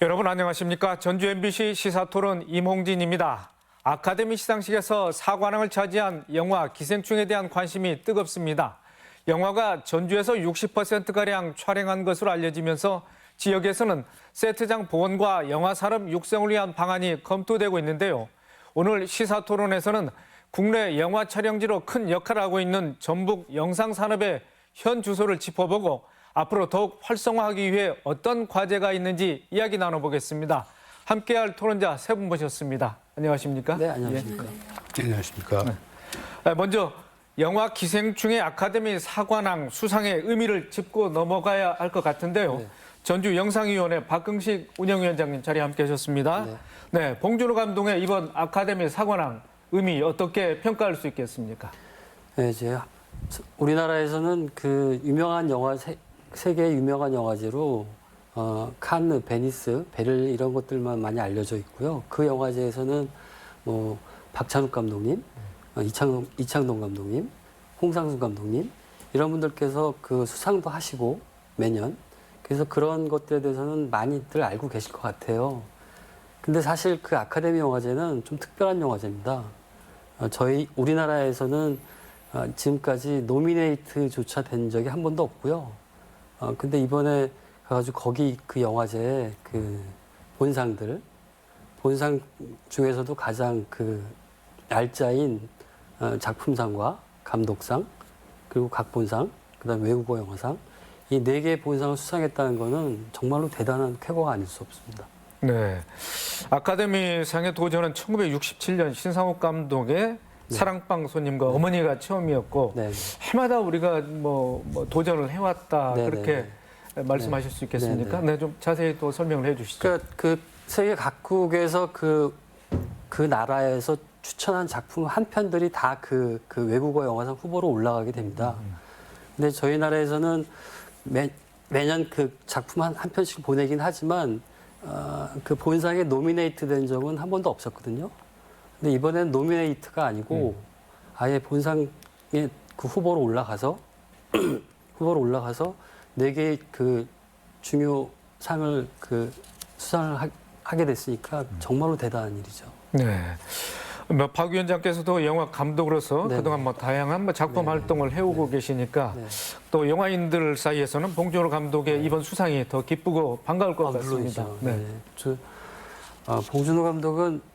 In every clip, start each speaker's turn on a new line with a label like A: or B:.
A: 여러분 안녕하십니까? 전주 MBC 시사토론 임홍진입니다. 아카데미 시상식에서 사관왕을 차지한 영화 기생충에 대한 관심이 뜨겁습니다. 영화가 전주에서 60%가량 촬영한 것으로 알려지면서 지역에서는 세트장 보원과 영화 산업 육성을 위한 방안이 검토되고 있는데요. 오늘 시사토론에서는 국내 영화 촬영지로 큰 역할을 하고 있는 전북 영상산업의 현 주소를 짚어보고 앞으로 더욱 활성화하기 위해 어떤 과제가 있는지 이야기 나눠보겠습니다. 함께할 토론자 세 분 모셨습니다. 안녕하십니까?
B: 네, 안녕하십니까?
C: 네, 안녕하십니까?
A: 먼저 영화 기생충의 아카데미 사관왕 수상의 의미를 짚고 넘어가야 할 것 같은데요.
B: 네.
A: 전주 영상위원회 박흥식 운영위원장님 자리에 함께하셨습니다. 네, 봉준호 감독의 이번 아카데미 사관왕 의미 어떻게 평가할 수 있겠습니까?
B: 네, 이제 우리나라에서는 그 유명한 영화 세계 유명한 영화제로 칸느, 베니스, 베를린 이런 것들만 많이 알려져 있고요. 그 영화제에서는 뭐 박찬욱 감독님, 이창동 감독님, 홍상수 감독님 이런 분들께서 그 수상도 하시고 매년 그래서 그런 것들에 대해서는 많이들 알고 계실 것 같아요. 근데 사실 그 아카데미 영화제는 좀 특별한 영화제입니다. 저희 우리나라에서는 지금까지 노미네이트조차 된 적이 한 번도 없고요. 근데 이번에 가가지고 거기 그 영화제에 그 본상 중에서도 가장 그 날짜인 작품상과 감독상 그리고 각본상 그다음에 외국어 영화상 이 4개의 본상을 수상했다는 거는 정말로 대단한 쾌거가 아닐 수 없습니다.
A: 네, 아카데미 상의 도전은 1967년 신상옥 감독의 사랑방 손님과 어머니가 처음이었고
B: 네.
A: 해마다 우리가 뭐 도전을 해왔다
B: 네,
A: 그렇게
B: 네.
A: 말씀하실 수 있겠습니까?
B: 네, 네.
A: 네, 좀 자세히 또 설명을 해주시죠.
B: 그러니까 그 세계 각국에서 그 나라에서 추천한 작품 한 편들이 다 그 외국어 영화상 후보로 올라가게 됩니다. 근데 저희 나라에서는 매년 그 작품 한 편씩 보내긴 하지만 그 본상에 노미네이트 된 적은 한 번도 없었거든요. 근데 이번엔 노미네이트가 아니고 아예 본상에 그 후보로 올라가서 4개의 그 중요 상을 그 수상을 하게 됐으니까 정말로 대단한 일이죠.
A: 네. 박 위원장께서도 영화 감독으로서
B: 네.
A: 그동안 다양한 작품 활동을 해오고 계시니까
B: 네.
A: 또 영화인들 사이에서는 봉준호 감독의 이번 수상이 더 기쁘고 반가울 것 같습니다.
B: 물론이죠.
A: 네.
B: 봉준호 감독은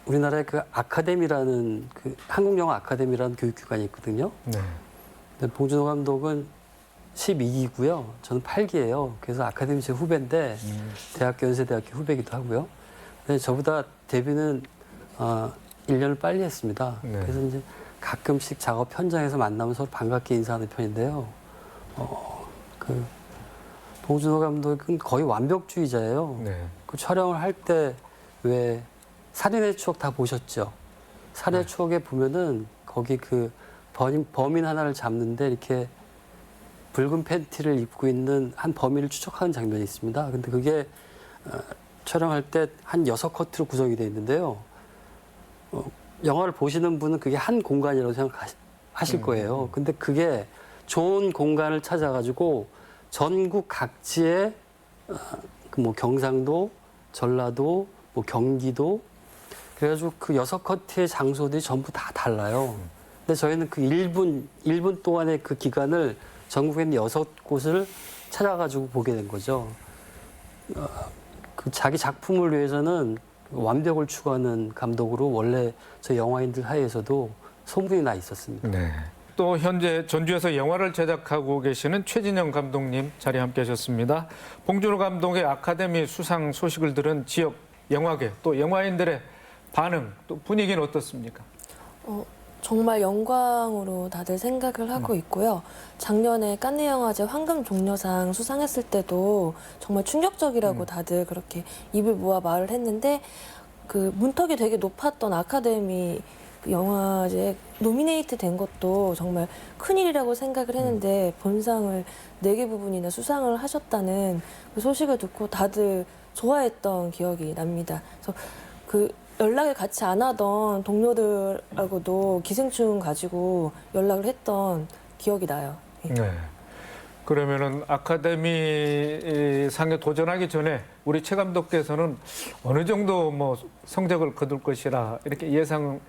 B: 우리나라의 그 아카데미라는 그 한국영화 아카데미라는 교육기관이 있거든요.
A: 네.
B: 근데 봉준호 감독은 12기고요. 저는 8기예요. 그래서 아카데미 제 후배인데 대학교 연세대학교 후배기도 하고요. 근데 저보다 데뷔는 1년을 빨리 했습니다.
A: 네.
B: 그래서 이제 가끔씩 작업 현장에서 만나면 서로 반갑게 인사하는 편인데요. 그 봉준호 감독은 거의 완벽주의자예요.
A: 네.
B: 그 촬영을 할 때 왜 살인의 추억 다 보셨죠? 살인의 추억에 보면은 거기 그 범인 하나를 잡는데 이렇게 붉은 팬티를 입고 있는 한 범인을 추적하는 장면이 있습니다. 근데 그게 촬영할 때 한 6커트로 구성이 되어 있는데요. 영화를 보시는 분은 그게 한 공간이라고 생각하실 거예요. 근데 그게 좋은 공간을 찾아가지고 전국 각지에 뭐 경상도, 전라도, 뭐 경기도 그래가지고 그 6커트의 장소들이 전부 다 달라요. 근데 저희는 그 1분 동안의 그 기간을 전국에 있는 6곳을 찾아가지고 보게 된 거죠. 그 자기 작품을 위해서는 완벽을 추구하는 감독으로 원래 저 영화인들 사이에서도 소문이 나 있었습니다.
A: 네. 또 현재 전주에서 영화를 제작하고 계시는 최진영 감독님 자리에 함께하셨습니다. 봉준호 감독의 아카데미 수상 소식을 들은 지역 영화계 또 영화인들의 반응 또 분위기는 어떻습니까?
D: 정말 영광으로 다들 생각을 하고 있고요. 작년에 칸네 영화제 황금 종려상 수상했을 때도 정말 충격적이라고 다들 그렇게 입을 모아 말을 했는데 그 문턱이 되게 높았던 아카데미 영화제에 노미네이트 된 것도 정말 큰일이라고 생각을 했는데 본상을 4개 부분이나 수상을 하셨다는 그 소식을 듣고 다들 좋아했던 기억이 납니다. 그래서 그 연락을 같이 안 하던 동료들하고도 기생충 가지고 연락을 했던 기억이 나요.
A: 네. 그러면은 아카데미 상에 도전하기 전에 우리 최 감독께서는 어느 정도 뭐 성적을 거둘 것이라 이렇게 예상을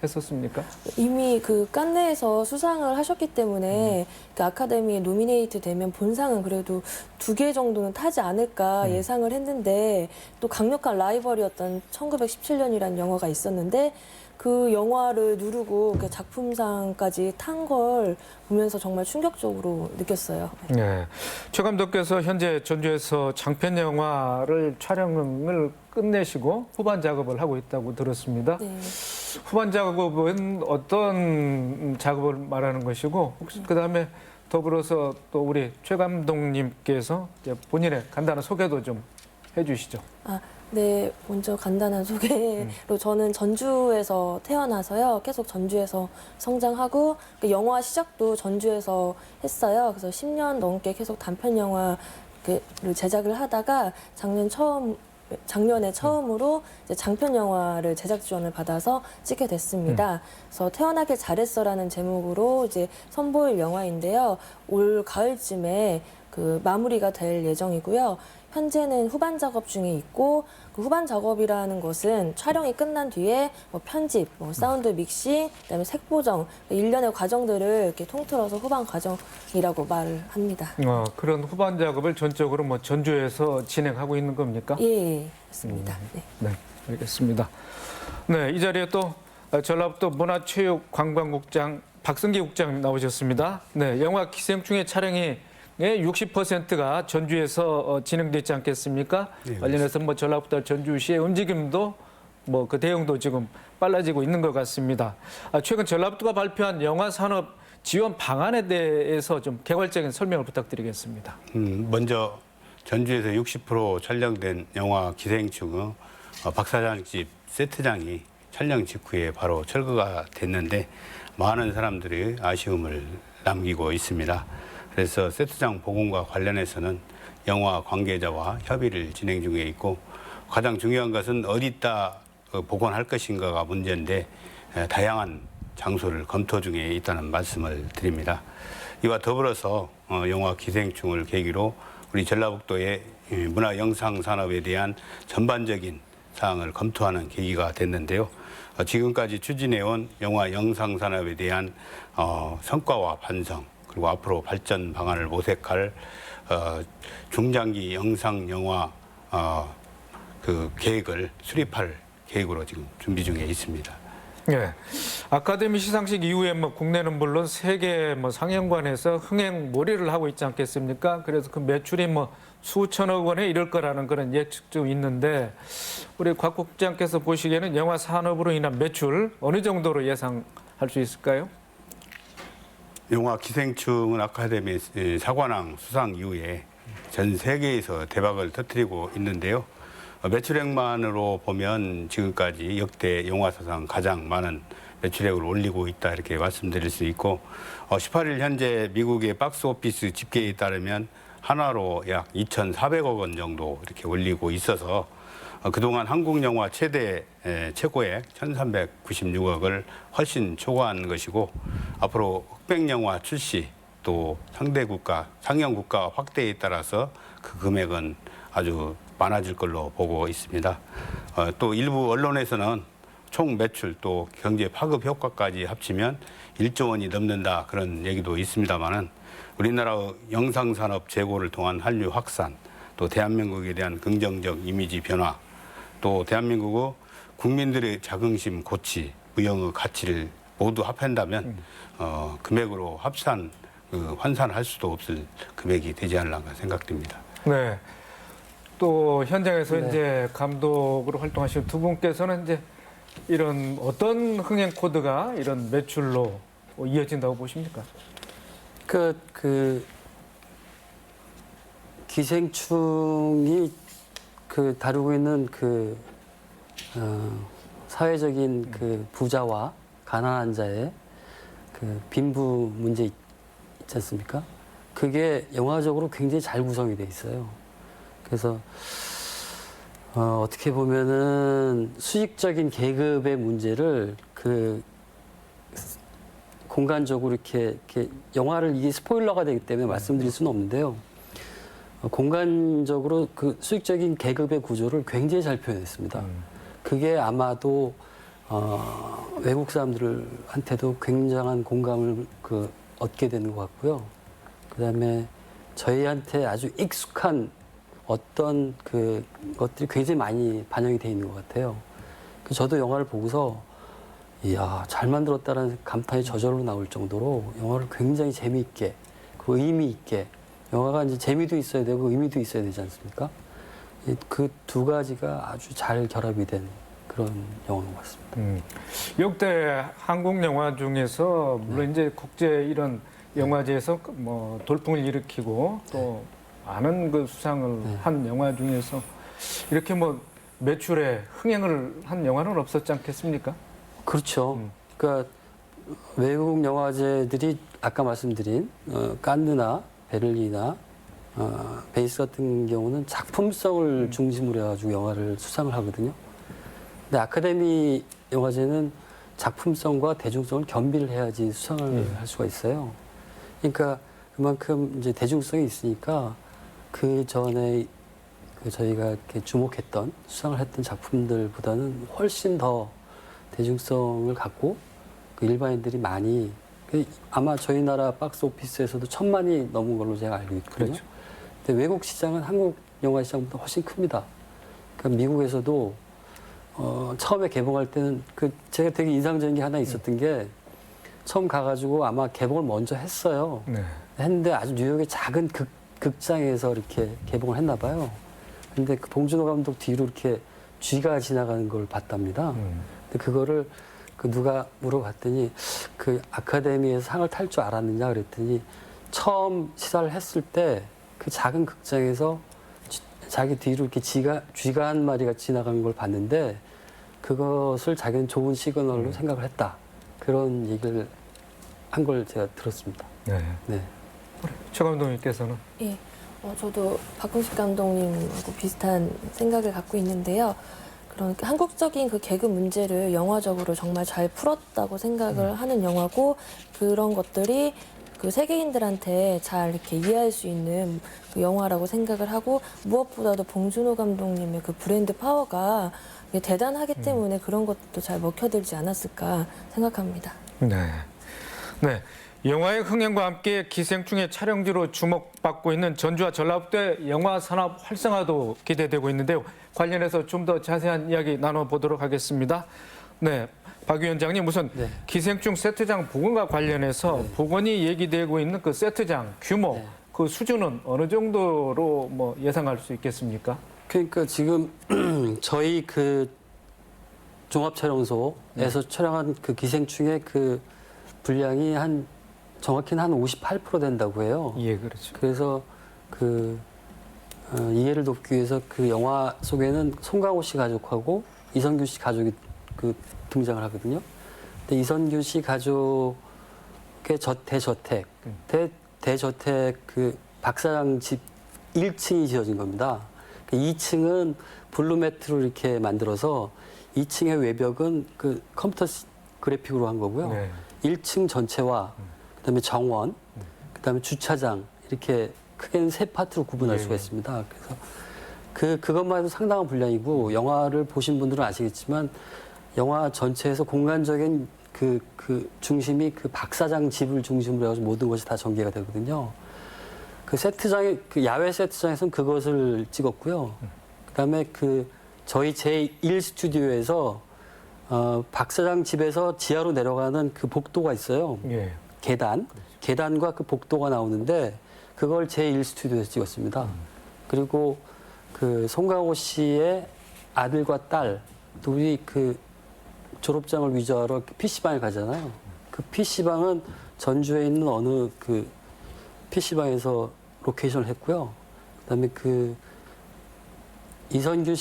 A: 했었습니까?
D: 이미 그 칸네에서 수상을 하셨기 때문에 그 아카데미에 노미네이트 되면 본상은 그래도 2개 정도는 타지 않을까 예상을 했는데 또 강력한 라이벌이었던 1917년이라는 영화가 있었는데 그 영화를 누르고 그 작품상까지 탄 걸 보면서 정말 충격적으로 느꼈어요.
A: 네. 최 감독께서 현재 전주에서 장편 영화를 촬영을 끝내시고 후반 작업을 하고 있다고 들었습니다.
D: 네.
A: 후반 작업은 어떤 작업을 말하는 것이고 혹시 그다음에 더불어서 또 우리 최 감독님께서 이제 본인의 간단한 소개도 좀 해주시죠.
D: 네, 먼저 간단한 소개로 저는 전주에서 태어나서요. 계속 전주에서 성장하고 그 영화 시작도 전주에서 했어요. 그래서 10년 넘게 계속 단편 영화를 제작을 하다가 작년에 처음으로 이제 장편 영화를 제작 지원을 받아서 찍게 됐습니다. 그래서 태어나길 잘했어라는 제목으로 이제 선보일 영화인데요. 올 가을쯤에 그 마무리가 될 예정이고요. 현재는 후반 작업 중에 있고 그 후반 작업이라는 것은 촬영이 끝난 뒤에 뭐 편집, 뭐 사운드 믹싱, 그다음에 색 보정 일련의 과정들을 이렇게 통틀어서 후반 과정이라고 말을 합니다.
A: 그런 후반 작업을 전적으로 뭐 전주에서 진행하고 있는 겁니까?
D: 예, 맞습니다. 네.
A: 네, 알겠습니다. 네, 이 자리에 또 전라북도 문화체육관광국장 박승기 국장 나오셨습니다. 네, 영화 기생충의 촬영이 60%가 전주에서 진행됐지 않겠습니까?
C: 네,
A: 관련해서 뭐 전라북도 전주시의 움직임도 뭐 그 대응도 지금 빨라지고 있는 것 같습니다. 최근 전라북도가 발표한 영화 산업 지원 방안에 대해서 좀 개괄적인 설명을 부탁드리겠습니다.
C: 먼저 전주에서 60% 촬영된 영화 기생충 박 사장 집 세트장이 촬영 직후에 바로 철거가 됐는데 많은 사람들이 아쉬움을 남기고 있습니다. 그래서 세트장 복원과 관련해서는 영화 관계자와 협의를 진행 중에 있고 가장 중요한 것은 어디다 복원할 것인가가 문제인데 다양한 장소를 검토 중에 있다는 말씀을 드립니다. 이와 더불어서 영화 기생충을 계기로 우리 전라북도의 문화 영상 산업에 대한 전반적인 사항을 검토하는 계기가 됐는데요. 지금까지 추진해온 영화 영상 산업에 대한 성과와 반성 그리고 앞으로 발전 방안을 모색할 중장기 영상 영화 그 계획을 수립할 계획으로 지금 준비 중에 있습니다.
A: 네, 아카데미 시상식 이후에 뭐 국내는 물론 세계 뭐 상영관에서 흥행몰이를 하고 있지 않겠습니까? 그래서 그 매출이 뭐 수천억 원에 이를 거라는 그런 예측도 있는데 우리 곽 국장께서 보시기에는 영화 산업으로 인한 매출 어느 정도로 예상할 수 있을까요?
C: 영화 기생충은 아카데미 사관왕 수상 이후에 전 세계에서 대박을 터뜨리고 있는데요. 매출액만으로 보면 지금까지 역대 영화 사상 가장 많은 매출액을 올리고 있다 이렇게 말씀드릴 수 있고 18일 현재 미국의 박스오피스 집계에 따르면 하나로 약 2,400억 원 정도 이렇게 올리고 있어서 그동안 한국 영화 최대 최고액 1,396억을 훨씬 초과한 것이고 앞으로 흑백 영화 출시 또 상대 국가 상영 국가 확대에 따라서 그 금액은 아주 많아질 걸로 보고 있습니다. 또 일부 언론에서는 총 매출 또 경제 파급 효과까지 합치면 1조 원이 넘는다 그런 얘기도 있습니다만은 우리나라 영상 산업 재고를 통한 한류 확산 또 대한민국에 대한 긍정적 이미지 변화 또 대한민국의 국민들의 자긍심 고취 무형의 가치를 모두 합한다면 금액으로 환산할 수도 없을 금액이 되지 않을까 생각됩니다.
A: 네. 또 현장에서
B: 네.
A: 이제 감독으로 활동하시는 두 분께서는 이제 이런 어떤 흥행 코드가 이런 매출로 이어진다고 보십니까?
B: 그 기생충이 그 다루고 있는 그 사회적인 그 부자와 가난한 자의 그 빈부 문제 있지 않습니까? 그게 영화적으로 굉장히 잘 구성이 돼 있어요. 그래서 어떻게 보면은 수직적인 계급의 문제를 그 공간적으로 이렇게 영화를 이게 스포일러가 되기 때문에 말씀드릴 수는 없는데요. 공간적으로 그 수익적인 계급의 구조를 굉장히 잘 표현했습니다. 그게 아마도 외국 사람들한테도 굉장한 공감을 얻게 되는 것 같고요. 그다음에 저희한테 아주 익숙한 어떤 그 것들이 굉장히 많이 반영이 돼 있는 것 같아요. 저도 영화를 보고서 이야, 잘 만들었다는 감탄이 저절로 나올 정도로 영화를 굉장히 재미있게, 그 의미 있게, 영화가 이제 재미도 있어야 되고 의미도 있어야 되지 않습니까? 그 두 가지가 아주 잘 결합이 된 그런 영화인 것 같습니다.
A: 역대 한국 영화 중에서 물론 이제 국제 이런 영화제에서 뭐 돌풍을 일으키고 또 많은 그 수상을 한 영화 중에서 이렇게 뭐 매출에 흥행을 한 영화는 없었지 않겠습니까?
B: 그렇죠. 그러니까 외국 영화제들이 아까 말씀드린 칸느나 베를린이나 베니스 같은 경우는 작품성을 중심으로 해가지고 영화를 수상을 하거든요. 근데 아카데미 영화제는 작품성과 대중성을 겸비를 해야지 수상을 할 수가 있어요. 그러니까 그만큼 이제 대중성이 있으니까 그 전에 저희가 이렇게 주목했던 수상을 했던 작품들보다는 훨씬 더 대중성을 갖고 그 일반인들이 많이 아마 저희 나라 박스 오피스에서도 1,000만이 넘은 걸로 제가 알고 있거든요.
A: 그렇죠.
B: 근데 외국 시장은 한국 영화 시장보다 훨씬 큽니다. 그러니까 미국에서도 처음에 개봉할 때는 제가 되게 인상적인 게 하나 있었던 게 처음 가가지고 아마 개봉을 먼저 했어요.
A: 네.
B: 했는데 아주 뉴욕의 작은 극장에서 이렇게 개봉을 했나 봐요. 근데 그 봉준호 감독 뒤로 이렇게 쥐가 지나가는 걸 봤답니다. 근데 그거를 누가 물어봤더니 그 아카데미에서 상을 탈 줄 알았느냐 그랬더니 처음 시사를 했을 때 그 작은 극장에서 자기 뒤로 이렇게 쥐가 한 마리가 지나가는 걸 봤는데 그것을 자기는 좋은 시그널로 생각을 했다. 그런 얘기를 한 걸 제가 들었습니다.
A: 네.
B: 네.
A: 최 감독님께서는
D: 예, 저도 박근식 감독님하고 비슷한 생각을 갖고 있는데요. 그런 한국적인 그 개그 문제를 영화적으로 정말 잘 풀었다고 생각을 하는 영화고 그런 것들이 그 세계인들한테 잘 이렇게 이해할 수 있는 그 영화라고 생각을 하고 무엇보다도 봉준호 감독님의 그 브랜드 파워가 대단하기 때문에 그런 것도 잘 먹혀들지 않았을까 생각합니다.
A: 네. 네. 영화의 흥행과 함께 기생충의 촬영지로 주목받고 있는 전주와 전라북도의 영화 산업 활성화도 기대되고 있는데요. 관련해서 좀 더 자세한 이야기 나눠보도록 하겠습니다. 네, 박 위원장님, 우선 기생충 세트장 복원과 관련해서 복원이 얘기되고 있는 그 세트장 규모, 그 수준은 어느 정도로 뭐 예상할 수 있겠습니까?
B: 그러니까 지금 저희 그 종합촬영소에서 촬영한 그 기생충의 그 분량이 정확히는 한 58% 된다고 해요.
A: 예, 그렇죠.
B: 그래서 이해를 돕기 위해서 그 영화 속에는 송강호 씨 가족하고 이선균 씨 가족이 등장을 하거든요. 근데 이선균 씨 가족의 대저택 그 박사장 집 1층이 지어진 겁니다. 2층은 블루매트로 이렇게 만들어서 2층의 외벽은 그 컴퓨터 그래픽으로 한 거고요.
A: 네.
B: 1층 전체와 그다음에 정원, 그다음에 주차장 이렇게 크게는 세 파트로 구분할 수가 있습니다. 그래서 그것만 해도 상당한 분량이고 영화를 보신 분들은 아시겠지만 영화 전체에서 공간적인 그 중심이 그 박사장 집을 중심으로 해서 모든 것이 다 전개가 되거든요. 그 세트장에 그 야외 세트장에서는 그것을 찍었고요. 그다음에 저희 제1 스튜디오에서 박사장 집에서 지하로 내려가는 그 복도가 있어요.
A: 예.
B: 계단과 그 복도가 나오는데 그걸 제1 스튜디오에서 찍었습니다. 그리고 그 송강호 씨의 아들과 딸 둘이 그 졸업장을 위조하러 PC방에 가잖아요. 그 PC방은 전주에 있는 어느 그 PC방에서 로케이션을 했고요. 그다음에 그 이선균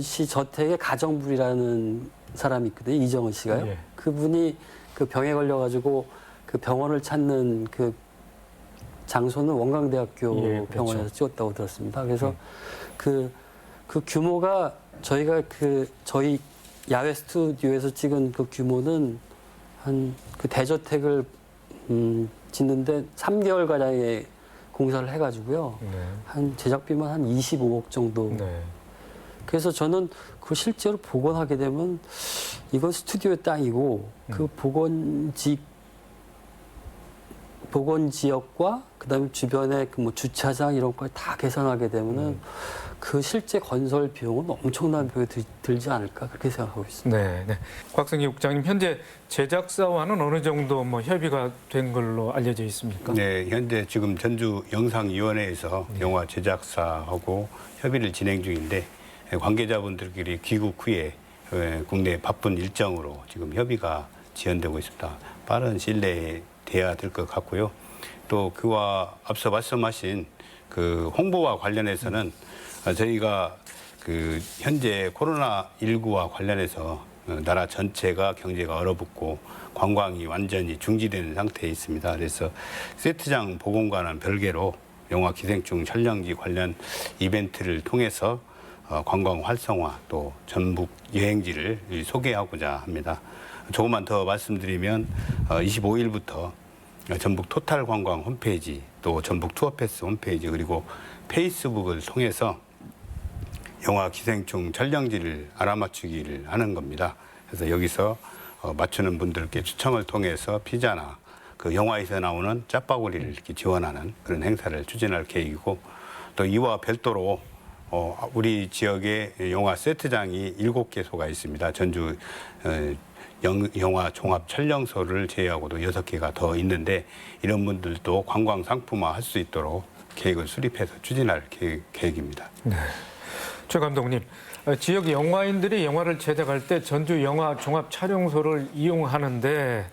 B: 씨 저택에 가정부리라는 사람이 있거든요. 이정은 씨가요.
A: 예.
B: 그분이 그 병에 걸려가지고 그 병원을 찾는 그 장소는 원광대학교
A: 예, 그렇죠.
B: 병원에서 찍었다고 들었습니다. 그래서 그 규모가 저희가 저희 야외 스튜디오에서 찍은 그 규모는 한 그 대저택을 짓는데 3개월 가량의 공사를 해가지고요.
A: 네.
B: 한 제작비만 한 25억 정도.
A: 네.
B: 그래서 저는 그 실제로 복원하게 되면 이건 스튜디오의 땅이고 그 복원 지역과 그다음에 주변에 그 뭐 주차장 이런 걸 다 계산하게 되면은 그 실제 건설 비용은 엄청난 비용이 들지 않을까 그렇게 생각하고 있습니다.
A: 네, 네. 곽승희 국장님, 현재 제작사와는 어느 정도 뭐 협의가 된 걸로 알려져 있습니까?
C: 네, 현재 지금 전주 영상위원회에서 영화 제작사하고 협의를 진행 중인데 관계자분들끼리 귀국 후에 국내 바쁜 일정으로 지금 협의가 지연되고 있습니다. 빠른 시일 내에 돼야 될 것 같고요. 또 그와 앞서 말씀하신 그 홍보와 관련해서는 저희가 그 현재 코로나19와 관련해서 나라 전체가 경제가 얼어붙고 관광이 완전히 중지되는 상태에 있습니다. 그래서 세트장 복원과는 별개로 영화 기생충 촬영지 관련 이벤트를 통해서 관광 활성화 또 전북 여행지를 소개하고자 합니다. 조금만 더 말씀드리면 25일부터 전북 토탈 관광 홈페이지 또 전북 투어패스 홈페이지 그리고 페이스북을 통해서 영화 기생충 촬영지를 알아맞추기를 하는 겁니다. 그래서 여기서 맞추는 분들께 추첨을 통해서 피자나 그 영화에서 나오는 짜파구리를 이렇게 지원하는 그런 행사를 추진할 계획이고 또 이와 별도로 우리 지역에 영화 세트장이 7개소가 있습니다. 전주 영화 종합 촬영소를 제외하고도 6개가 더 있는데 이런 분들도 관광 상품화 할 수 있도록 계획을 수립해서 추진할 계획입니다.
A: 네. 최 감독님, 지역 영화인들이 영화를 제작할 때 전주 영화 종합 촬영소를 이용하는데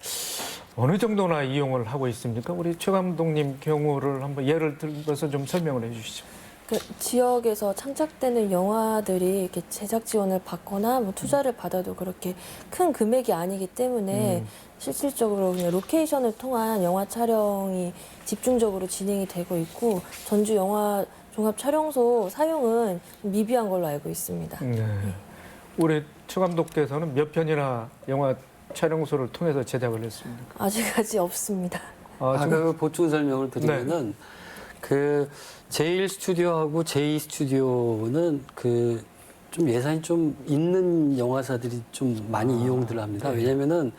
A: 어느 정도나 이용을 하고 있습니까? 우리 최 감독님 경우를 한번 예를 들어서 좀 설명을 해 주시죠.
D: 그 지역에서 창작되는 영화들이 이렇게 제작 지원을 받거나 뭐 투자를 받아도 그렇게 큰 금액이 아니기 때문에 실질적으로 그냥 로케이션을 통한 영화 촬영이 집중적으로 진행이 되고 있고 전주 영화 종합 촬영소 사용은 미비한 걸로 알고 있습니다.
A: 네. 우리 최 감독께서는 몇 편이나 영화 촬영소를 통해서 제작을 했습니까?
D: 아직까지 없습니다.
B: 그 보충 설명을 드리면은 그 제1 스튜디오하고 제2 스튜디오는 그 좀 예산이 좀 있는 영화사들이 좀 많이 이용들 합니다. 왜냐면은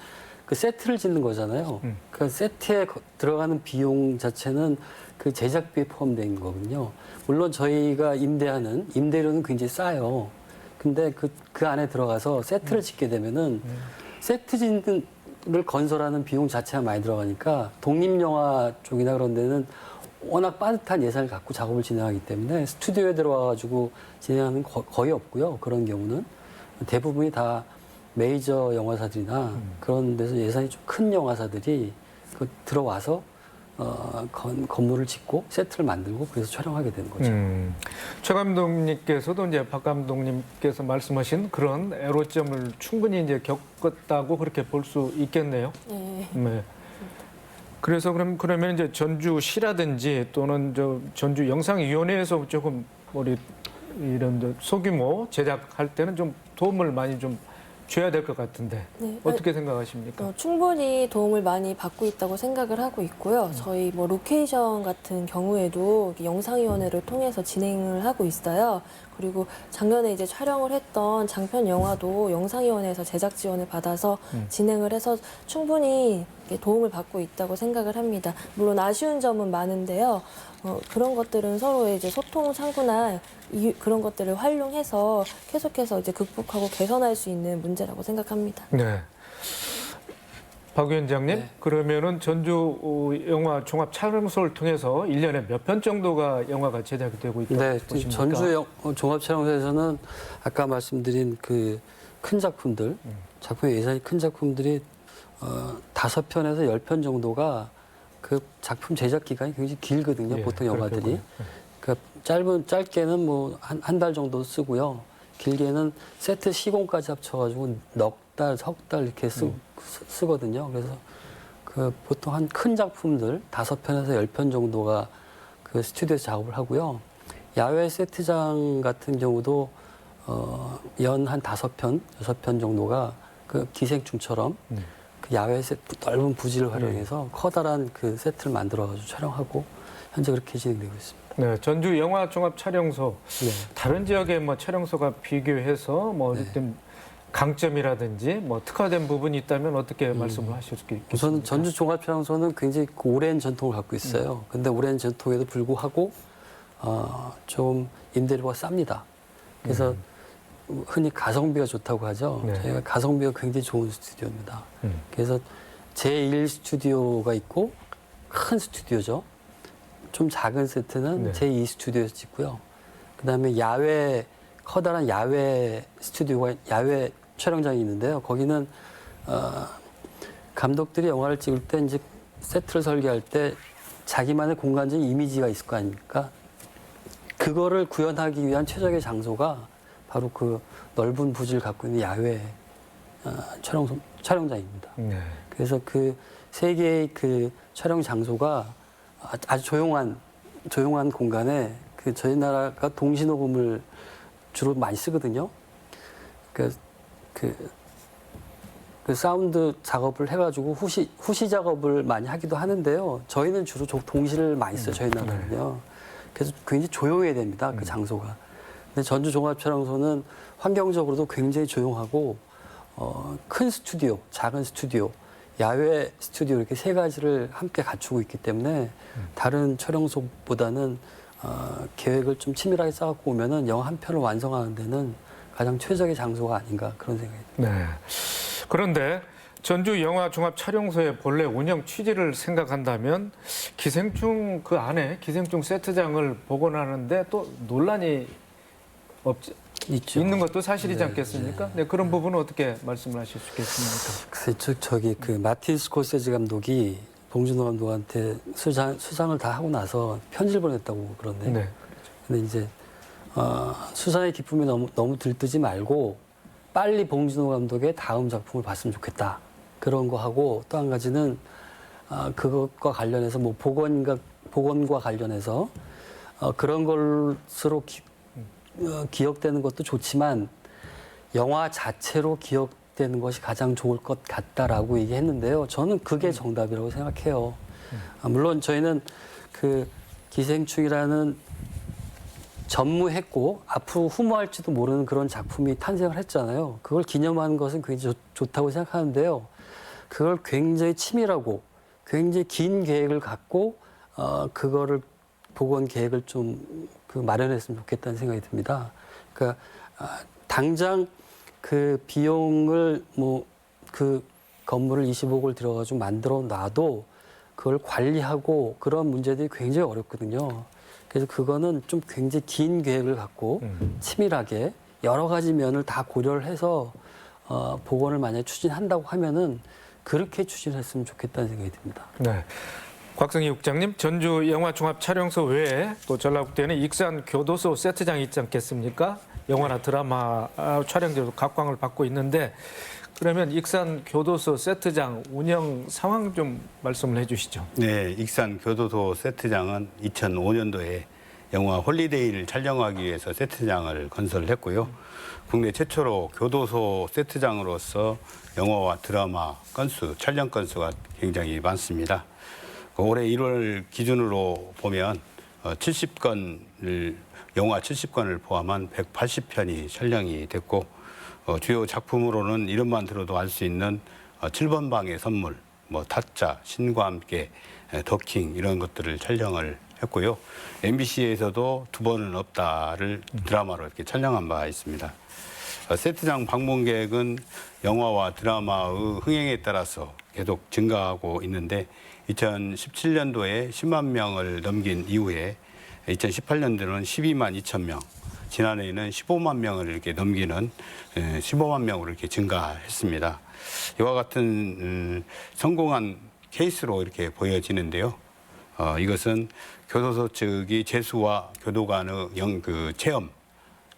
B: 그 세트를 짓는 거잖아요. 그 세트에 들어가는 비용 자체는 그 제작비에 포함된 거거든요. 물론 저희가 임대하는 임대료는 굉장히 싸요. 근데 그 안에 들어가서 세트를 짓게 되면은 세트 짓는 건설하는 비용 자체가 많이 들어가니까 독립영화 쪽이나 그런 데는 워낙 빠듯한 예산을 갖고 작업을 진행하기 때문에 스튜디오에 들어와가지고 진행하는 거의 없고요. 그런 경우는 대부분이 다 메이저 영화사들이나 그런 데서 예산이 좀 큰 영화사들이 들어와서 건물을 짓고 세트를 만들고 그래서 촬영하게 되는 거죠.
A: 최 감독님께서도 이제 박 감독님께서 말씀하신 그런 애로점을 충분히 이제 겪었다고 그렇게 볼 수 있겠네요.
D: 네.
A: 네. 그래서 그러면 이제 전주시라든지 또는 전주 영상위원회에서 조금 우리 이런 소규모 제작할 때는 좀 도움을 많이 좀 줘야 될 것 같은데
D: 네.
A: 어떻게 생각하십니까?
D: 충분히 도움을 많이 받고 있다고 생각을 하고 있고요. 저희 뭐 로케이션 같은 경우에도 영상위원회를 통해서 진행을 하고 있어요. 그리고 작년에 이제 촬영을 했던 장편 영화도 영상위원회에서 제작 지원을 받아서 진행을 해서 충분히 도움을 받고 있다고 생각을 합니다. 물론 아쉬운 점은 많은데요. 그런 것들은 서로의 이제 소통 창구나 그런 것들을 활용해서 계속해서 이제 극복하고 개선할 수 있는 문제라고 생각합니다.
A: 네. 박 위원장님,
B: 네.
A: 그러면은 전주 영화 종합 촬영소를 통해서 1년에 몇 편 정도가 영화가 제작이 되고 있다고
B: 네,
A: 보십니까?
B: 전주 종합촬영소에서는 아까 말씀드린 그 큰 작품들, 작품의 예산이 큰 작품들이 5편에서 10편 정도가 그 작품 제작 기간이 굉장히 길거든요.
A: 예,
B: 보통 영화들이.
A: 그렇겠군요.
B: 그러니까 짧게는 뭐 한 달 정도 쓰고요. 길게는 세트 시공까지 합쳐가지고 넉 달, 석 달 이렇게 쓰거든요. 그래서 그 보통 한 큰 작품들 5편에서 10편 정도가 그 스튜디오에서 작업을 하고요. 야외 세트장 같은 경우도 연 한 5편, 6편 정도가 그 기생충처럼 그 야외 넓은 부지를 활용해서 커다란 그 세트를 만들어가지고 촬영하고 현재 그렇게 진행되고 있습니다.
A: 네, 전주 영화 종합 촬영소
B: 네.
A: 다른 지역의 뭐 촬영소가 비교해서 뭐 어떤 강점이라든지 뭐 특화된 부분이 있다면 어떻게 말씀을 하실 수 있겠습니까?
B: 우선 전주 종합촬영소는 굉장히 오랜 전통을 갖고 있어요. 근데 오랜 전통에도 불구하고 좀 임대료가 쌉니다. 그래서 흔히 가성비가 좋다고 하죠.
A: 네.
B: 저희가 가성비가 굉장히 좋은 스튜디오입니다. 그래서 제1 스튜디오가 있고 큰 스튜디오죠. 좀 작은 세트는
A: 네.
B: 제2 스튜디오에서 찍고요. 그다음에 야외 커다란 야외 스튜디오가 야외 촬영장이 있는데요. 거기는 감독들이 영화를 찍을 때 이제 세트를 설계할 때 자기만의 공간적인 이미지가 있을 거 아닙니까? 그거를 구현하기 위한 최적의 장소가 바로 그 넓은 부지를 갖고 있는 야외 촬영장입니다.
A: 네.
B: 그래서 그 세 개의 그 촬영 장소가 아주 조용한 공간에 그 저희 나라가 동시녹음을 주로 많이 쓰거든요. 그 사운드 작업을 해가지고 후시 작업을 많이 하기도 하는데요. 저희는 주로 동시를 많이 써요. 저희 나라는요. 그래서 굉장히 조용해야 됩니다. 그 장소가. 근데 전주 종합촬영소는 환경적으로도 굉장히 조용하고 큰 스튜디오, 작은 스튜디오, 야외 스튜디오 이렇게 세 가지를 함께 갖추고 있기 때문에 다른 촬영소보다는 계획을 좀 치밀하게 짜갖고 오면은 영화 한 편을 완성하는 데는 가장 최적의 장소가 아닌가 그런 생각이 듭니다.
A: 네. 그런데 전주 영화 종합 촬영소의 본래 운영 취지를 생각한다면 기생충 그 안에 기생충 세트장을 복원하는데 또 논란이 있는 것도 사실이지 않겠습니까? 네, 그런 부분은 어떻게 말씀을 하실 수 있겠습니까?
B: 글쎄, 저기 그 마틴 스콜세지 감독이 봉준호 감독한테 수상을 다 하고 나서 편지를 보냈다고 그러네요.
A: 네.
B: 근데 이제 수상의 기쁨이 너무 들뜨지 말고 빨리 봉준호 감독의 다음 작품을 봤으면 좋겠다. 그런 거 하고 또 한 가지는 그것과 관련해서 뭐 복원과 관련해서 그런 것으로 기억되는 것도 좋지만 영화 자체로 기억되는 것이 가장 좋을 것 같다라고 얘기했는데요. 저는 그게 정답이라고 생각해요. 물론 저희는 그 기생충이라는 전무했고 앞으로 후무할지도 모르는 그런 작품이 탄생을 했잖아요. 그걸 기념하는 것은 굉장히 좋다고 생각하는데요. 그걸 굉장히 치밀하고 굉장히 긴 계획을 갖고 그거를 복원 계획을 좀 마련했으면 좋겠다는 생각이 듭니다. 그러니까 당장 그 비용을 그 건물을 25억을 들여가지고 만들어 놔도 그걸 관리하고 그런 문제들이 굉장히 어렵거든요. 그래서 그거는 좀 굉장히 긴 계획을 갖고 치밀하게 여러 가지 면을 다 고려를 해서 복원을 만약에 추진한다고 하면은 그렇게 추진했으면 좋겠다는 생각이 듭니다.
A: 네. 곽승희 국장님, 전주 영화 종합 촬영소 외에 또 전라북도에는 익산 교도소 세트장이 있지 않겠습니까? 영화나 드라마 촬영지로 각광을 받고 있는데 그러면 익산 교도소 세트장 운영 상황 좀 말씀을 해주시죠.
C: 네, 익산 교도소 세트장은 2005년도에 영화 홀리데이를 촬영하기 위해서 세트장을 건설했고요. 국내 최초로 교도소 세트장으로서 영화와 드라마 건수, 촬영 건수가 굉장히 많습니다. 올해 1월 기준으로 보면 70건을 영화 70건을 포함한 180편이 촬영이 됐고 주요 작품으로는 이름만 들어도 알 수 있는 7번 방의 선물, 뭐 타짜, 신과 함께, 더킹 이런 것들을 촬영을 했고요. MBC에서도 두 번은 없다를 드라마로 이렇게 촬영한 바 있습니다. 세트장 방문객은 영화와 드라마의 흥행에 따라서 계속 증가하고 있는데 2017년도에 10만 명을 넘긴 이후에 2018년도에는 12만 2천 명, 지난해에는 15만 명을 이렇게 넘기는 15만 명으로 이렇게 증가했습니다. 이와 같은 성공한 케이스로 이렇게 보여지는데요. 이것은 교도소 측이 재수와 교도관의 체험,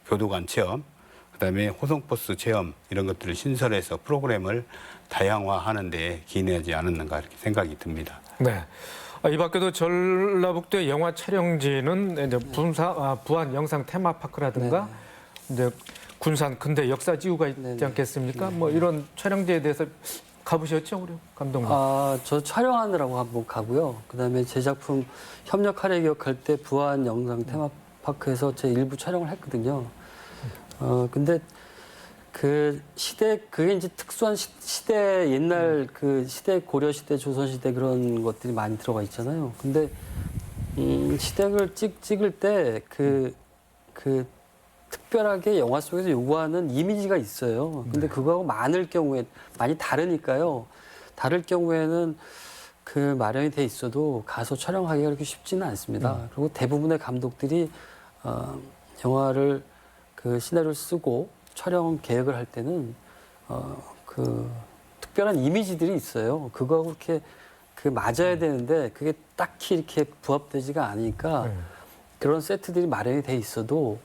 C: 교도관 체험, 그다음에 호송버스 체험 이런 것들을 신설해서 프로그램을 다양화하는 데 기인하지 않았는가 이렇게 생각이 듭니다.
A: 네. 이 밖에도 전라북도의 영화 촬영지는 이제 부안 영상 테마파크라든가 이제 군산 근대 역사지구가 있지
B: 네네.
A: 않겠습니까? 뭐 이런 촬영지에 대해서 가보셨죠, 우리 감독님?
B: 저 촬영하느라고 한번 가고요. 그다음에 제 작품 협력하려 기억할 때 부안 영상 테마파크에서 제 일부 촬영을 했거든요. 근데 그 시대 그게 이제 특수한 시대 옛날 그 시대 고려 시대 조선 시대 그런 것들이 많이 들어가 있잖아요. 근데 시댁을 찍을 때 그 특별하게 영화 속에서 요구하는 이미지가 있어요. 근데 그거하고 많을 경우에 많이 다르니까요. 다를 경우에는 그 마련이 돼 있어도 가서 촬영하기가 그렇게 쉽지는 않습니다. 그리고 대부분의 감독들이 영화를 그 시나리오를 쓰고 촬영 계획을 할 때는 그 특별한 이미지들이 있어요. 그거하고 이렇게 그 맞아야 되는데 그게 딱히 이렇게 부합되지가 않으니까 그런 세트들이 마련이 돼 있어도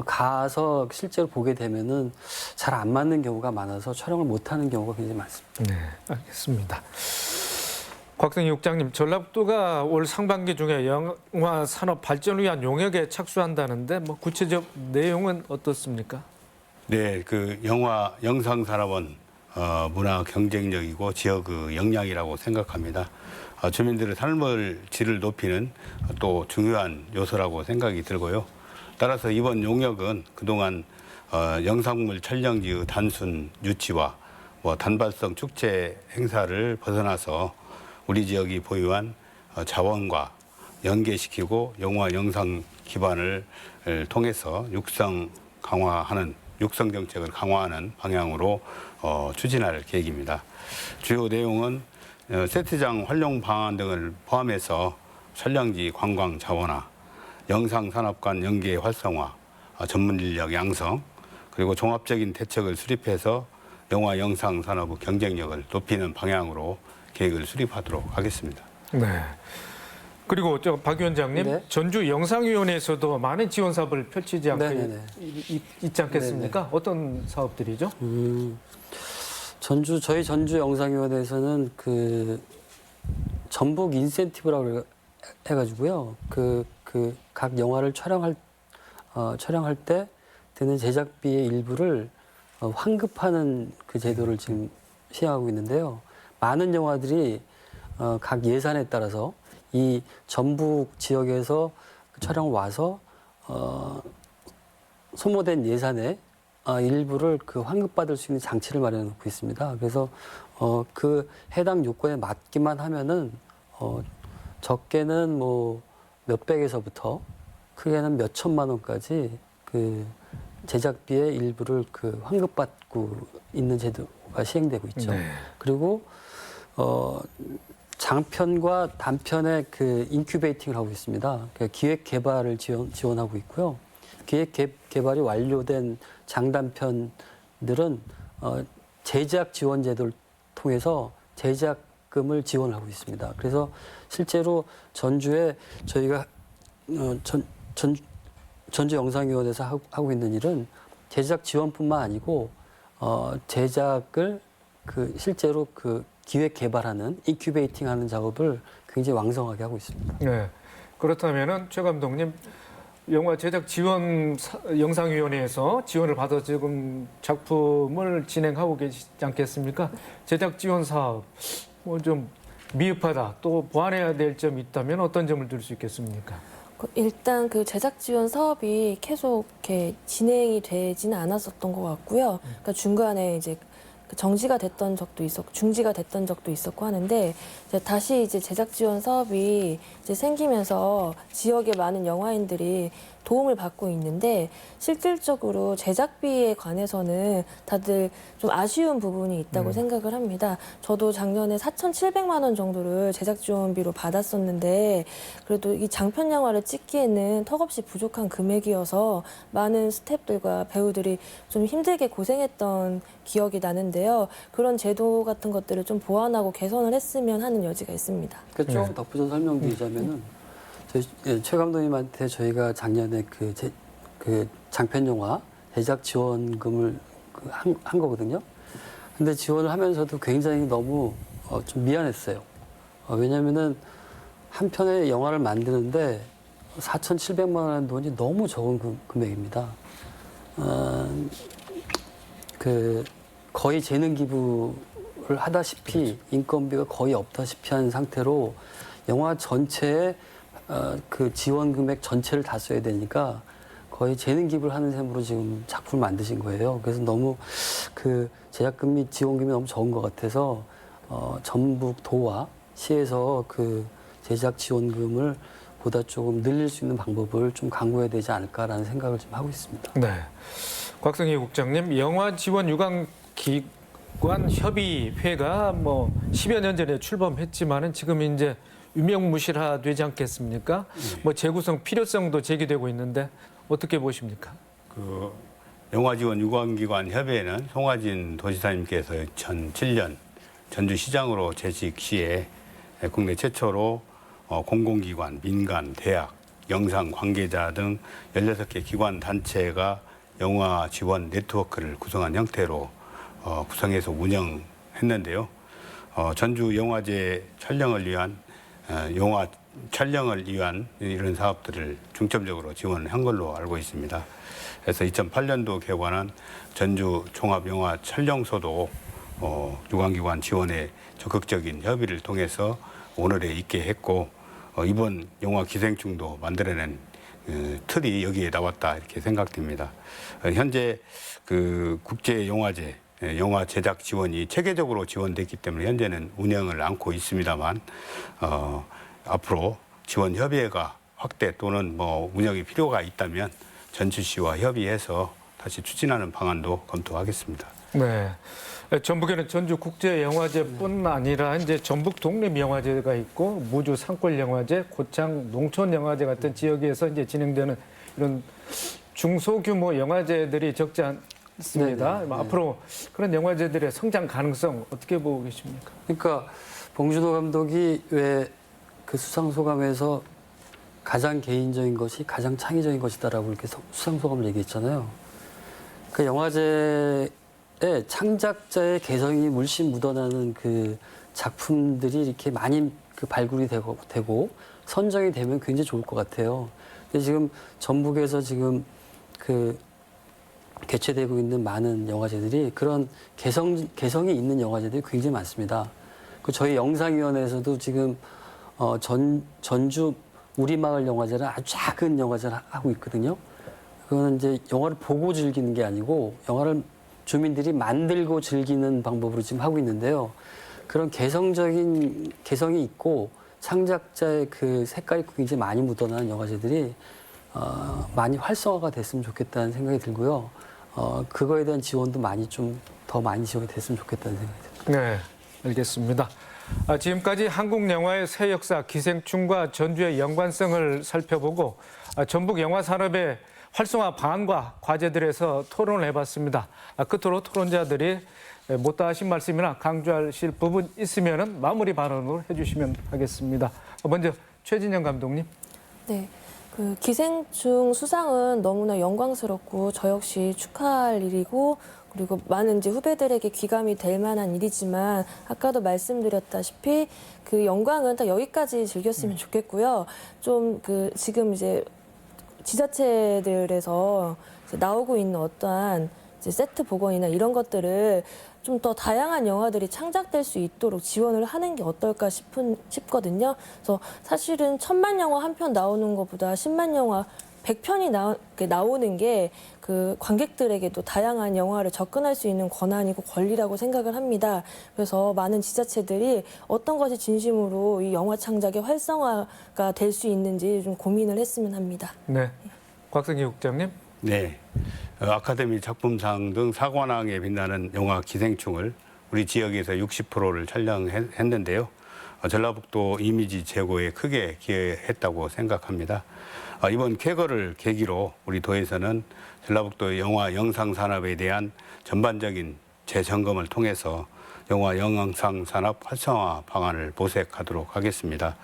B: 가서 실제로 보게 되면은 잘 안 맞는 경우가 많아서 촬영을 못 하는 경우가 굉장히 많습니다.
A: 네, 알겠습니다. 곽승희 국장님, 전라북도가 올 상반기 중에 영화 산업 발전을 위한 용역에 착수한다는데 뭐 구체적 내용은 어떻습니까?
C: 네, 그 영화 영상산업은 문화 경쟁력이고 지역 그 역량이라고 생각합니다. 주민들의 삶의 질을 높이는 또 중요한 요소라고 생각이 들고요. 따라서 이번 용역은 그동안 영상물 촬영지의 단순 유치와 단발성 축제 행사를 벗어나서 우리 지역이 보유한 자원과 연계시키고 영화 영상 기반을 통해서 육성 정책을 강화하는 방향으로 추진할 계획입니다. 주요 내용은 세트장 활용 방안 등을 포함해서 촬영지 관광 자원화, 영상 산업 간 연계 활성화, 전문 인력 양성, 그리고 종합적인 대책을 수립해서 영화 영상 산업의 경쟁력을 높이는 방향으로 계획을 수립하도록 하겠습니다.
A: 네. 그리고 박 위원장님,
B: 네.
A: 전주 영상위원회에서도 많은 지원 사업을 펼치지 않고
B: 네네네.
A: 있지 않겠습니까? 어떤 사업들이죠?
B: 저희 전주 영상위원회에서는 그 전북 인센티브라고 해가지고요. 그 각 영화를 촬영할 때 드는 제작비의 일부를 환급하는 그 제도를 지금 시행하고 있는데요. 많은 영화들이 각 예산에 따라서 이 전북 지역에서 촬영 와서 소모된 예산의 일부를 그 환급받을 수 있는 장치를 마련해 놓고 있습니다. 그래서 그 해당 요건에 맞기만 하면은 적게는 뭐 몇백에서부터 크게는 몇 천만 원까지 그 제작비의 일부를 그 환급받고 있는 제도가 시행되고 있죠.
A: 네.
B: 그리고 장편과 단편의 그 인큐베이팅을 하고 있습니다. 그러니까 기획 개발을 지원하고 있고요. 기획 개발이 완료된 장단편들은 제작 지원 제도를 통해서 제작금을 지원하고 있습니다. 그래서 실제로 전주에 저희가 전주 영상위원회에서 하고 있는 일은 제작 지원뿐만 아니고 제작을 그 실제로 그 기획 개발하는 인큐베이팅하는 작업을 굉장히 왕성하게 하고 있습니다.
A: 네. 그렇다면은 최 감독님, 영화 제작 지원 영상위원회에서 지원을 받아 지금 작품을 진행하고 계시지 않겠습니까? 제작 지원 사업 뭐 좀 미흡하다, 또 보완해야 될 점이 있다면 어떤 점을 들 수 있겠습니까?
D: 일단 그 제작 지원 사업이 계속 이렇게 진행이 되지는 않았었던 것 같고요. 그러니까 중간에 이제 정지가 됐던 적도 중지가 됐던 적도 있었고 하는데 이제 다시 이제 제작 지원 사업이 이제 생기면서 지역의 많은 영화인들이 도움을 받고 있는데 실질적으로 제작비에 관해서는 다들 좀 아쉬운 부분이 있다고 생각을 합니다. 저도 작년에 4,700만 원 정도를 제작 지원비로 받았었는데 그래도 이 장편 영화를 찍기에는 턱없이 부족한 금액이어서 많은 스태프들과 배우들이 좀 힘들게 고생했던 기억이 나는데요. 그런 제도 같은 것들을 좀 보완하고 개선을 했으면 하는 여지가 있습니다.
B: 그 조금 덧붙여 설명드리자면은 최 감독님한테 저희가 작년에 그 장편 영화 제작 지원금을 한 거거든요. 근데 지원을 하면서도 굉장히 너무 좀 미안했어요. 왜냐면은 한 편의 영화를 만드는데 4,700만 원 돈이 너무 적은 금액입니다. 그 거의 재능 기부를 하다시피 인건비가 거의 없다시피 한 상태로 영화 전체에 그 지원 금액 전체를 다 써야 되니까 거의 재능 기부를 하는 셈으로 지금 작품을 만드신 거예요. 그래서 너무 그 제작금 및 지원금이 너무 적은 것 같아서 전북 도와 시에서 그 제작 지원금을 보다 조금 늘릴 수 있는 방법을 좀 강구해야 되지 않을까라는 생각을 좀 하고 있습니다.
A: 네. 곽성희 국장님, 영화 지원 유관 기관 협의회가 뭐 10여 년 전에 출범했지만은 지금 이제 유명무실화되지 않겠습니까? 뭐 재구성 필요성도 제기되고 있는데 어떻게 보십니까?
C: 그 영화 지원 유관기관 협의회는 송하진 도지사님께서 2007년 전주시장으로 재직 시에 국내 최초로 공공기관, 민간, 대학, 영상 관계자 등 16개 기관 단체가 영화 지원 네트워크를 구성한 형태로 구성해서 운영했는데요. 전주 영화제 촬영을 위한 영화 촬영을 위한 이런 사업들을 중점적으로 지원한 걸로 알고 있습니다. 그래서 2008년도 개관한 전주 종합영화 촬영소도 유관기관 지원에 적극적인 협의를 통해서 오늘에 있게 했고 이번 영화 기생충도 만들어낸 틀이 여기에 나왔다 이렇게 생각됩니다. 현재 그 국제영화제 영화 제작 지원이 체계적으로 지원됐기 때문에 현재는 운영을 안고 있습니다만 앞으로 지원 협의회가 확대 또는 뭐 운영이 필요가 있다면 전주시와 협의해서 다시 추진하는 방안도 검토하겠습니다.
A: 네. 전북에는 전주국제영화제뿐 아니라 이제 전북 독립영화제가 있고 무주 산골영화제, 고창 농촌영화제 같은 지역에서 이제 진행되는 이런 중소규모 영화제들이 적지 않습니다.
B: 네네.
A: 앞으로 그런 영화제들의 성장 가능성 어떻게 보고 계십니까?
B: 그러니까 봉준호 감독이 왜 그 수상소감에서 가장 개인적인 것이 가장 창의적인 것이다라고 이렇게 수상소감을 얘기했잖아요. 그 영화제에 창작자의 개성이 물씬 묻어나는 그 작품들이 이렇게 많이 그 발굴이 되고 선정이 되면 굉장히 좋을 것 같아요. 근데 지금 전북에서 지금 그 개최되고 있는 많은 영화제들이 그런 개성이 있는 영화제들이 굉장히 많습니다. 그 저희 영상위원회에서도 지금 전주 우리마을 영화제를 아주 작은 영화제를 하고 있거든요. 그거는 이제 영화를 보고 즐기는 게 아니고 영화를 주민들이 만들고 즐기는 방법으로 지금 하고 있는데요. 그런 개성이 있고 창작자의 그 색깔이 굉장히 많이 묻어나는 영화제들이 많이 활성화가 됐으면 좋겠다는 생각이 들고요. 그거에 대한 지원도 더 많이 지원이 됐으면 좋겠다는 생각이 듭니다.
A: 네, 알겠습니다. 지금까지 한국 영화의 새 역사 기생충과 전주의 연관성을 살펴보고 전북 영화 산업의 활성화 방안과 과제들에서 토론을 해봤습니다. 끝으로 토론자들이 못다 하신 말씀이나 강조하실 부분 있으면 마무리 발언으로 해주시면 하겠습니다. 먼저 최진영 감독님.
D: 네. 그 기생충 수상은 너무나 영광스럽고 저 역시 축하할 일이고 그리고 많은 이제 후배들에게 귀감이 될 만한 일이지만 아까도 말씀드렸다시피 그 영광은 딱 여기까지 즐겼으면 좋겠고요. 좀 그 지금 이제 지자체들에서 이제 나오고 있는 어떠한 이제 세트 복원이나 이런 것들을 좀 더 다양한 영화들이 창작될 수 있도록 지원을 하는 게 어떨까 싶거든요. 그래서 사실은 1000만 영화 한 편 나오는 것보다 10만 영화 100편이 나오는 게 그 관객들에게도 다양한 영화를 접근할 수 있는 권한이고 권리라고 생각을 합니다. 그래서 많은 지자체들이 어떤 것이 진심으로 이 영화 창작의 활성화가 될 수 있는지 좀 고민을 했으면 합니다.
A: 네, 곽성희 국장님.
C: 네, 아카데미 작품상 등 사관왕에 빛나는 영화 기생충을 우리 지역에서 60%를 촬영했는데요. 전라북도 이미지 제고에 크게 기여했다고 생각합니다. 이번 쾌거를 계기로 우리 도에서는 전라북도 영화 영상 산업에 대한 전반적인 재점검을 통해서 영화 영상 산업 활성화 방안을 모색하도록 하겠습니다.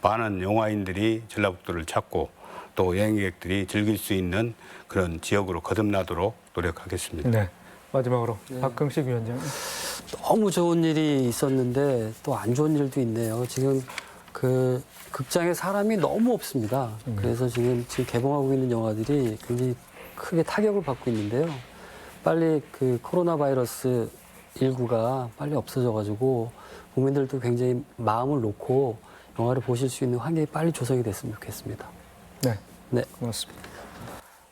C: 많은 영화인들이 전라북도를 찾고 또 여행객들이 즐길 수 있는 그런 지역으로 거듭나도록 노력하겠습니다.
A: 네, 마지막으로 박흥식 위원장님.
B: 너무 좋은 일이 있었는데 또 안 좋은 일도 있네요. 지금 그 극장에 사람이 너무 없습니다. 그래서 지금 개봉하고 있는 영화들이 굉장히 크게 타격을 받고 있는데요. 빨리 그 코로나 바이러스 19가 빨리 없어져가지고 국민들도 굉장히 마음을 놓고 영화를 보실 수 있는 환경이 빨리 조성이 됐으면 좋겠습니다.
A: 네,
B: 네.
A: 고맙습니다.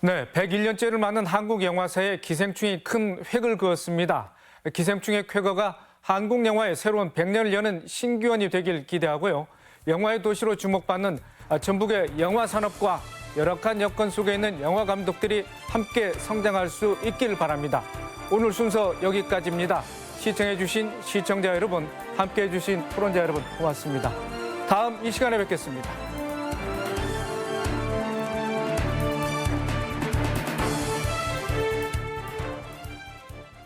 A: 네, 101년째를 맞는 한국 영화사에 기생충이 큰 획을 그었습니다. 기생충의 쾌거가 한국 영화의 새로운 100년을 여는 신기원이 되길 기대하고요. 영화의 도시로 주목받는 전북의 영화 산업과 열악한 여건 속에 있는 영화 감독들이 함께 성장할 수 있길 바랍니다. 오늘 순서 여기까지입니다. 시청해주신 시청자 여러분, 함께해주신 토론자 여러분 고맙습니다. 다음 이 시간에 뵙겠습니다.